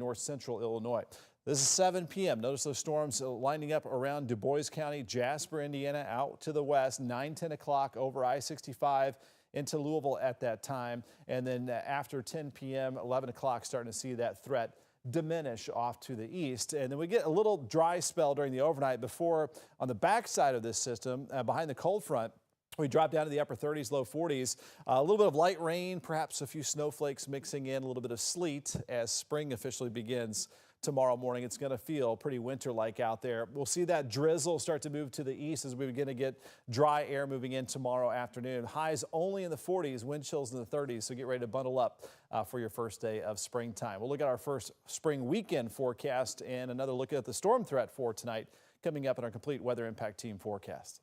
north central Illinois. This is 7 p.m. Notice those storms lining up around Du Bois County, Jasper, Indiana, out to the west, 9-10 o'clock over I-65 into Louisville at that time. And then after 10 p.m., 11 o'clock, starting to see that threat diminish off to the east. And then we get a little dry spell during the overnight before on the backside of this system, behind the cold front, we drop down to the upper 30s, low 40s. A little bit of light rain, perhaps a few snowflakes mixing in, a little bit of sleet as spring officially begins tomorrow morning. It's going to feel pretty winter-like out there. We'll see that drizzle start to move to the east as we begin to get dry air moving in tomorrow afternoon. Highs only in the 40s, wind chills in the 30s, so get ready to bundle up for your first day of springtime. We'll look at our first spring weekend forecast and another look at the storm threat for tonight coming up in our complete weather impact team forecast.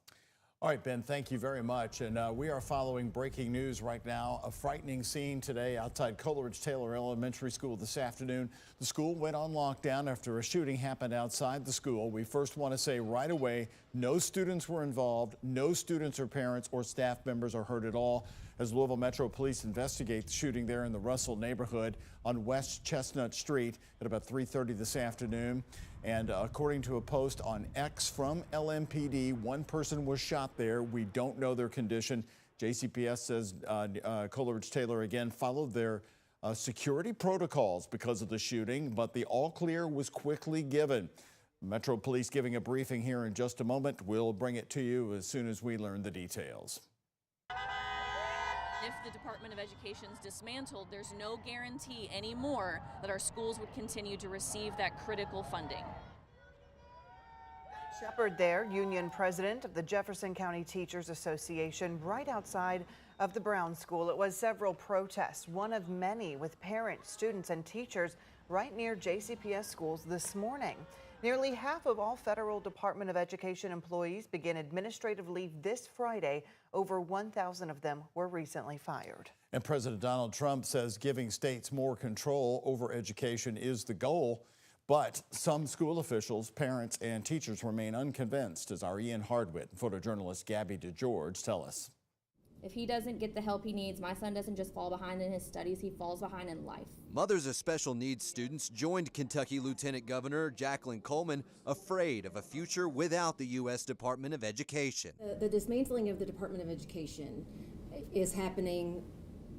All right, Ben, thank you very much. And we are following breaking news right now. A frightening scene today outside Coleridge-Taylor Elementary School this afternoon. The school went on lockdown after a shooting happened outside the school. We first want to say right away, no students were involved. No students or parents or staff members are hurt at all as Louisville Metro Police investigate the shooting there in the Russell neighborhood on West Chestnut Street at about 3:30 this afternoon. And according to a post on X from LMPD, one person was shot there. We don't know their condition. JCPS says Coleridge-Taylor again followed their security protocols because of the shooting, but the all clear was quickly given. Metro Police giving a briefing here in just a moment. We'll bring it to you as soon as we learn the details. If the Department of Education is dismantled, there's no guarantee anymore that our schools would continue to receive that critical funding. Shepard there, union president of the Jefferson County Teachers Association, right outside of the Brown School. It was several protests, one of many with parents, students, and teachers right near JCPS schools this morning. Nearly half of all federal Department of Education employees begin administrative leave this Friday. Over 1,000 of them were recently fired. And President Donald Trump says giving states more control over education is the goal. But some school officials, parents, and teachers remain unconvinced, as our Ian Hardwitt and photojournalist Gabby DeGeorge tell us. If he doesn't get the help he needs, my son doesn't just fall behind in his studies, he falls behind in life. Mothers of special needs students joined Kentucky Lieutenant Governor Jacqueline Coleman, afraid of a future without the U.S. Department of Education. The dismantling of the Department of Education is happening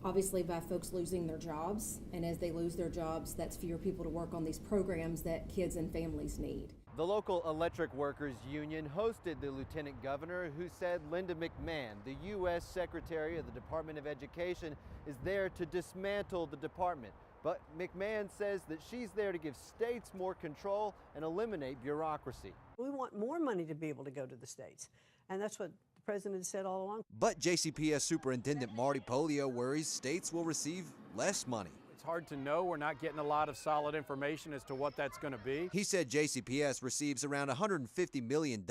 obviously by folks losing their jobs, and as they lose their jobs, that's fewer people to work on these programs that kids and families need. The local electric workers union hosted the lieutenant governor, who said Linda McMahon, the U.S. Secretary of the Department of Education, is there to dismantle the department. But McMahon says that she's there to give states more control and eliminate bureaucracy. We want more money to be able to go to the states, and that's what the president said all along. But JCPS Superintendent Marty Polio worries states will receive less money. It's hard to know. We're not getting a lot of solid information as to what that's going to be. He said JCPS receives around $150 million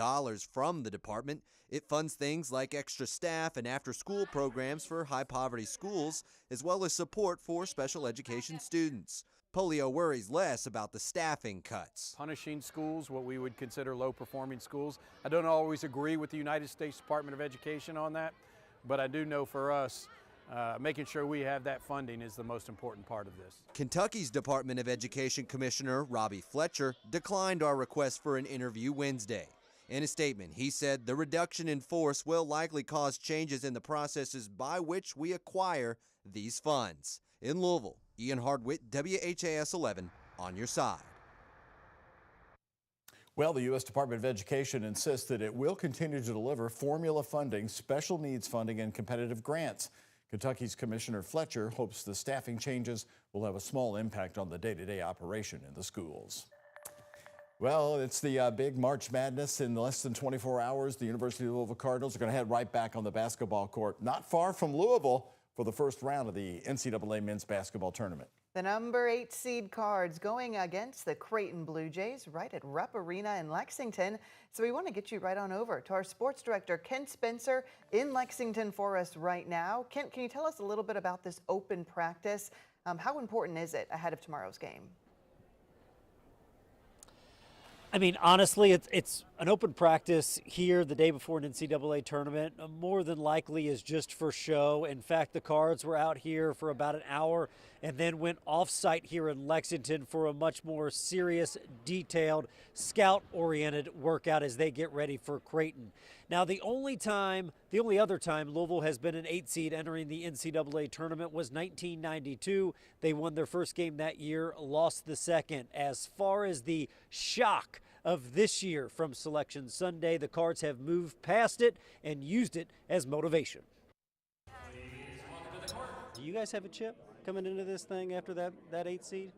from the department. It funds things like extra staff and after-school programs for high-poverty schools, as well as support for special education students. Polio worries less about the staffing cuts. Punishing schools, what we would consider low-performing schools. I don't always agree with the United States Department of Education on that, but I do know for us, making sure we have that funding is the most important part of this. Kentucky's Department of Education Commissioner Robbie Fletcher declined our request for an interview Wednesday. In a statement, he said the reduction in force will likely cause changes in the processes by which we acquire these funds. In Louisville, Ian Hardwitt, WHAS 11, on your side. Well, the U.S. Department of Education insists that it will continue to deliver formula funding, special needs funding, and competitive grants. Kentucky's Commissioner Fletcher hopes the staffing changes will have a small impact on the day-to-day operation in the schools. Well, it's the big March Madness. In less than 24 hours, the University of Louisville Cardinals are going to head right back on the basketball court, not far from Louisville, for the first round of the NCAA men's basketball tournament. The number 8 seed Cards going against the Creighton Blue Jays right at Rupp Arena in Lexington. So we want to get you right on over to our sports director, Kent Spencer, in Lexington for us right now. Kent, can you tell us a little bit about this open practice? How important is it ahead of tomorrow's game? I mean, honestly, it's An open practice here the day before an NCAA tournament more than likely is just for show. In fact, the Cards were out here for about an hour and then went off-site here in Lexington for a much more serious, detailed, scout-oriented workout as they get ready for Creighton. Now, the only other time Louisville has been an 8 seed entering the NCAA tournament was 1992. They won their first game that year, lost the second. As far as the shock of this year from Selection Sunday, the Cards have moved past it and used it as motivation. Do you guys have a chip coming into this thing after that 8 seed?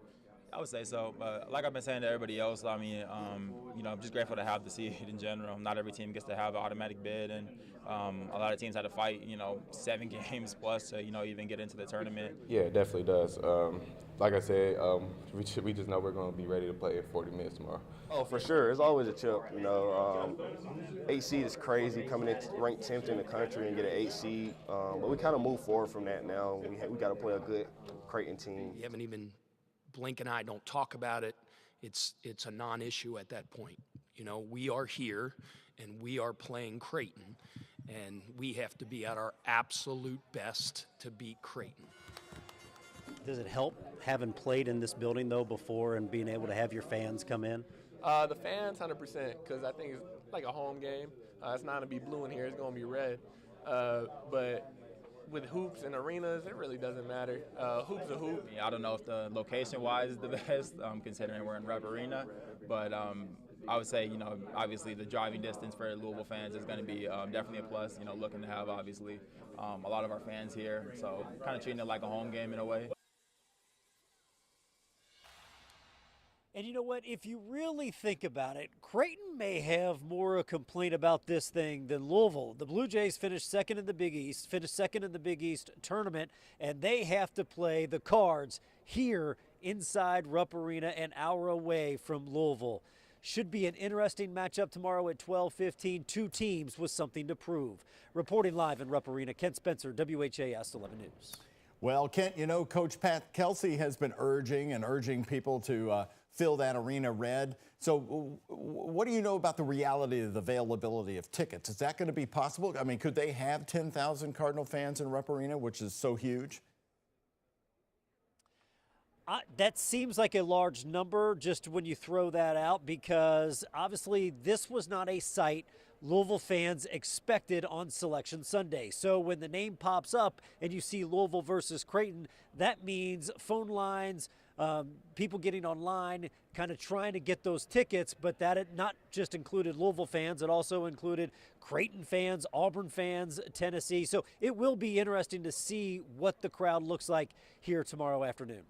I would say so, but like I've been saying to everybody else, I mean, I'm just grateful to have the seed in general. Not every team gets to have an automatic bid, and a lot of teams had to fight, 7 games plus to, even get into the tournament. Yeah, it definitely does. Like I said, we just know we're going to be ready to play in 40 minutes tomorrow. Oh, for sure. It's always a chip. 8 seed is crazy, coming in ranked 10th in the country and get an 8 seed. But we kind of move forward from that now. We got to play a good Creighton team. You haven't even Blink and I don't talk about it. It's a non-issue at that point. We are here and we are playing Creighton, and we have to be at our absolute best to beat Creighton. Does it help having played in this building, though, before and being able to have your fans come in? The fans, 100%, because I think it's like a home game. It's not going to be blue in here. It's going to be red. But with hoops and arenas, it really doesn't matter. Hoop's a hoop. I don't know if the location-wise is the best, considering we're in Rep Arena, but I would say, obviously the driving distance for Louisville fans is going to be definitely a plus, looking to have, obviously, a lot of our fans here, so kind of treating it like a home game in a way. And you know what? If you really think about it, Creighton may have more a complaint about this thing than Louisville. The Blue Jays finished second in the Big East tournament, and they have to play the Cards here inside Rupp Arena, an hour away from Louisville. Should be an interesting matchup tomorrow at 12:15. 2 teams with something to prove. Reporting live in Rupp Arena, Kent Spencer, WHAS 11 News. Well, Kent, Coach Pat Kelsey has been urging people to fill that arena red. So what do you know about the reality of the availability of tickets? Is that going to be possible? I mean, could they have 10,000 Cardinal fans in Rupp Arena, which is so huge? That seems like a large number just when you throw that out, because obviously this was not a site Louisville fans expected on Selection Sunday. So when the name pops up and you see Louisville versus Creighton, that means phone lines, people getting online, kind of trying to get those tickets, but that it not just included Louisville fans, it also included Creighton fans, Auburn fans, Tennessee. So it will be interesting to see what the crowd looks like here tomorrow afternoon.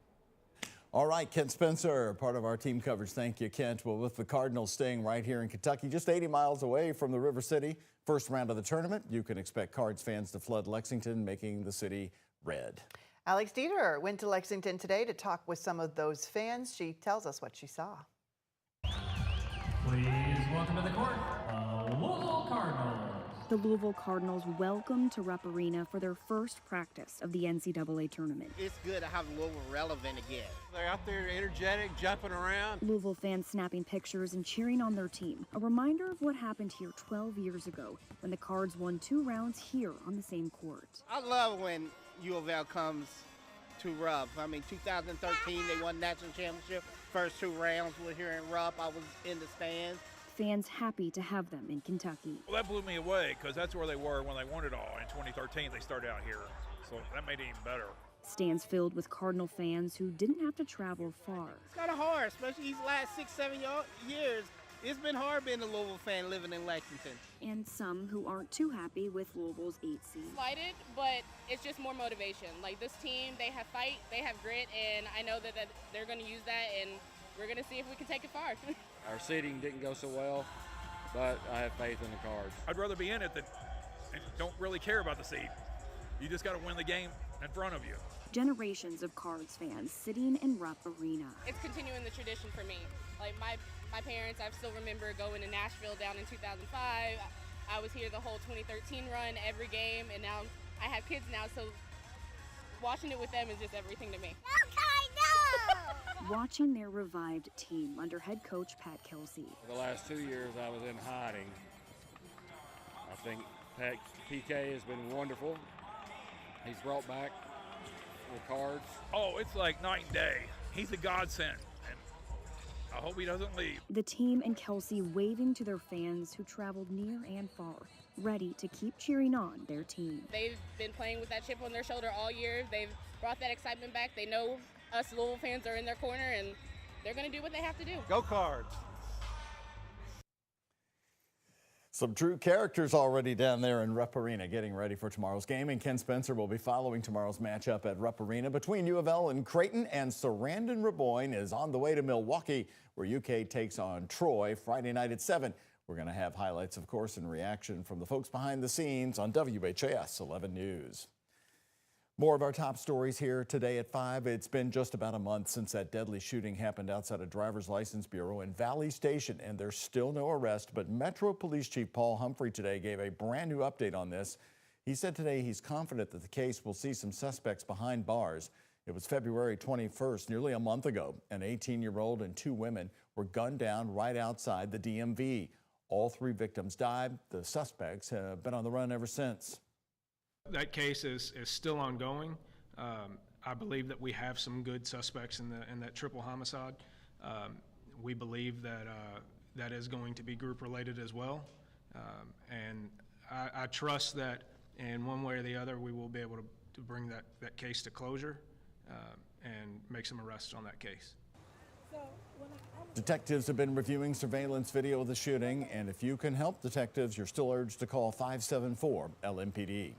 All right, Kent Spencer, part of our team coverage. Thank you, Kent. Well, with the Cardinals staying right here in Kentucky, just 80 miles away from the River City, first round of the tournament, you can expect Cards fans to flood Lexington, making the city red. Alex Dieter went to Lexington today to talk with some of those fans. She tells us what she saw. Please welcome to the court, Louisville Cardinals. The Louisville Cardinals welcome to Rupp Arena for their first practice of the NCAA tournament. It's good to have Louisville relevant again. They're out there energetic, jumping around. Louisville fans snapping pictures and cheering on their team. A reminder of what happened here 12 years ago when the Cards won 2 rounds here on the same court. I love when U of L comes to Rupp. I mean, 2013, they won national championship. First 2 rounds were here in Rupp. I was in the stands. Fans happy to have them in Kentucky. Well, that blew me away because that's where they were when they won it all. In 2013, they started out here, so that made it even better. Stands filled with Cardinal fans who didn't have to travel far. It's kind of hard, especially these last 6-7 years. It's been hard being a Louisville fan living in Lexington. And some who aren't too happy with Louisville's 8 seed. Slighted, but it's just more motivation. Like this team, they have fight, they have grit, and I know that they're going to use that, and we're going to see if we can take it far. Our seeding didn't go so well, but I have faith in the Cards. I'd rather be in it than don't really care about the seed. You just got to win the game in front of you. Generations of Cards fans sitting in Rupp Arena. It's continuing the tradition for me. Like my parents, I still remember going to Nashville down in 2005. I was here the whole 2013 run, every game, and now I have kids now, so watching it with them is just everything to me. watching their revived team under head coach Pat Kelsey. For the last 2 years, I was in hiding. I think PK has been wonderful. He's brought back the cards. Oh, it's like night and day. He's a godsend, and I hope he doesn't leave. The team and Kelsey waving to their fans who traveled near and far, ready to keep cheering on their team. They've been playing with that chip on their shoulder all year. They've brought that excitement back. They know us Louisville fans are in their corner, and they're going to do what they have to do. Go Cards. Some true characters already down there in Rupp Arena getting ready for tomorrow's game, and Ken Spencer will be following tomorrow's matchup at Rupp Arena between U of L and Creighton, and Sarandon Raboyne is on the way to Milwaukee, where UK takes on Troy Friday night at 7. We're going to have highlights, of course, and reaction from the folks behind the scenes on WHAS 11 News. More of our top stories here today at 5. It's been just about a month since that deadly shooting happened outside a driver's license bureau in Valley Station, and there's still no arrest. But Metro Police Chief Paul Humphrey today gave a brand new update on this. He said today he's confident that the case will see some suspects behind bars. It was February 21st, nearly a month ago. An 18-year-old and 2 women were gunned down right outside the DMV. All 3 victims died. The suspects have been on the run ever since. That case is still ongoing. I believe that we have some good suspects in that triple homicide. We believe that that is going to be group related as well. And I trust that in one way or the other we will be able to bring that case to closure and make some arrests on that case. Detectives have been reviewing surveillance video of the shooting, and if you can help detectives, you're still urged to call 574 LMPD.